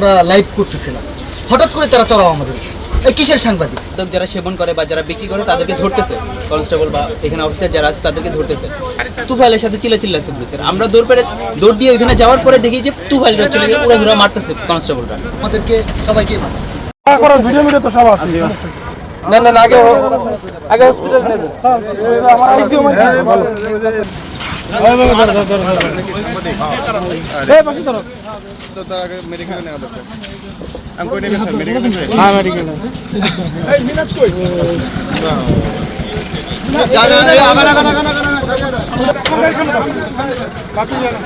আমরা লাইভ করতেছিলাম, হঠাৎ করে তারা চড়াও আমাদের। এই কিসের সাংবাদিক? যারা সেবন করে বা যারা বিক্রি করে তাদেরকে ধরতেছে কনস্টেবল বা এখানে অফিসার যারা আছে তাদেরকে ধরতেছে। তুফাইলের সাথে চিল্লাচিল্লি লাগছে পুলিশের। আমরা দৌড় দিয়ে ওইখানে যাওয়ার পরে দেখি যে তুফাইলরা চলে গিয়ে উড়া ধুরা মারতেছে কনস্টেবলরা। আমাদেরকে সবাইকে মারছে। ভিডিও তো সব আছে। না আগে হসপিটাল নেবে। আমার আইসিইউ মানে এই পাশে ধরো তো তার আগে মেডিকেল নেওয়া দরকার। আমি কই নেবে স্যার মেডিকেল নেবে? হ্যাঁ মেডিকেল। এই মিনাজ কই? যা আগা কাটি জানা।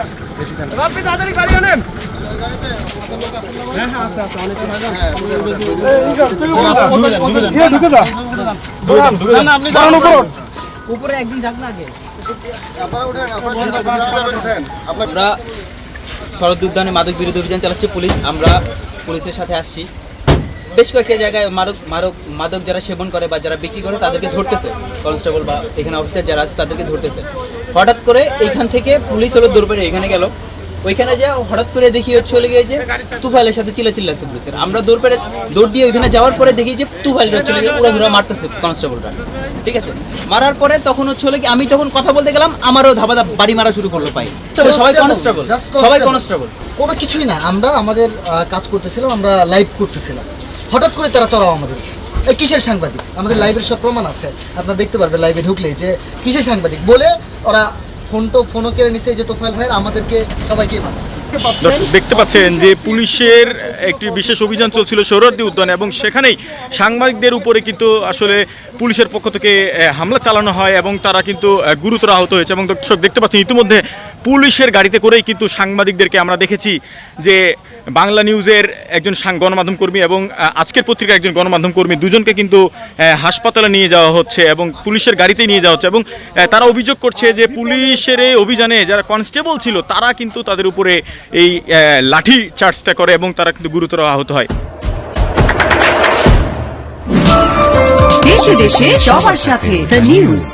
রাব্বি তাড়াতাড়ি গাড়ি আনেন। হ্যাঁ আচ্ছা অনেক এই ঢুকে যা। না আপনি যান উপরে একদিন যাক না আগে। আপনারা উঠেন। আমরা শরৎ উদ্যানে মাদক বিরোধী অভিযান চালাচ্ছে পুলিশ। আমরা পুলিশের সাথে আসছি। বেশ কয়েকটা জায়গায় মাদক যারা সেবন করে বা যারা বিক্রি করে তাদেরকে ধরতেছে কনস্টেবল বা এখানে অফিসার যারা আছে তাদেরকে ধরতেছে। হঠাৎ করে এইখান থেকে পুলিশ হলো দৌড় পেরে এখানে গেল। ওইখানে যা হঠাৎ করে দেখি চলে গিয়ে যে তুফাইলের সাথে চিল্লাচিল্লি লাগছে পুলিশের। আমরা দৌড় দিয়ে ওইখানে যাওয়ার পরে দেখি যে তুফাইলরা চলে গিয়ে উড়া ধুরা মারতেছে কনস্টেবলরা। ঠিক আছে, মারার পরে তখন হচ্ছে কি আমি তখন কথা বলতে গেলাম, আমারও ধাবাধা বাড়ি মারা শুরু করলো পাই। সবাই কনস্টেবল কোনো কিছুই না, আমরা আমাদের কাজ করতেছিলাম, আমরা লাইভ করতেছিলাম, হঠাৎ করে তারা চড়াও আমাদের। এই কিসের সাংবাদিক? আমাদের লাইভের সব প্রমাণ আছে, আপনারা দেখতে পারবেন লাইভে ঢুকলেই যে কিসের সাংবাদিক বলে ওরা ফোনও কেড়ে নিছে যে তোফাইল ভাইয়ের আমাদেরকে সবাইকে মারছে। দর্শক দেখতে পাচ্ছেন যে পুলিশের একটি বিশেষ অভিযান চলছিল সোহরাওয়ার্দী উদ্যানে এবং সেখানেই সাংবাদিকদের উপরে কিন্তু আসলে পুলিশের পক্ষ থেকে হামলা চালানো হয় এবং তারা কিন্তু গুরুতর আহত হয়েছে। এবং দর্শক দেখতে পাচ্ছেন ইতিমধ্যে পুলিশের গাড়িতে করেই কিন্তু সাংবাদিকদেরকে আমরা দেখেছি যে বাংলা নিউজের একজন গণমাধ্যম কর্মী এবং আজকের পত্রিকার একজন গণমাধ্যম কর্মী দুজনকে কিন্তু হাসপাতালে নিয়ে যাওয়া হচ্ছে এবং পুলিশের গাড়িতেই নিয়ে যাওয়া হচ্ছে। এবং তারা অভিযোগ করছে যে পুলিশের এই অভিযানে যারা কনস্টেবল ছিল তারা কিন্তু তাদের উপরে এই লাঠি চার্জটা করে এবং তারা কিন্তু গুরুতর আহত হয়। দেশে দেশে সবার সাথে দ্য নিউজ।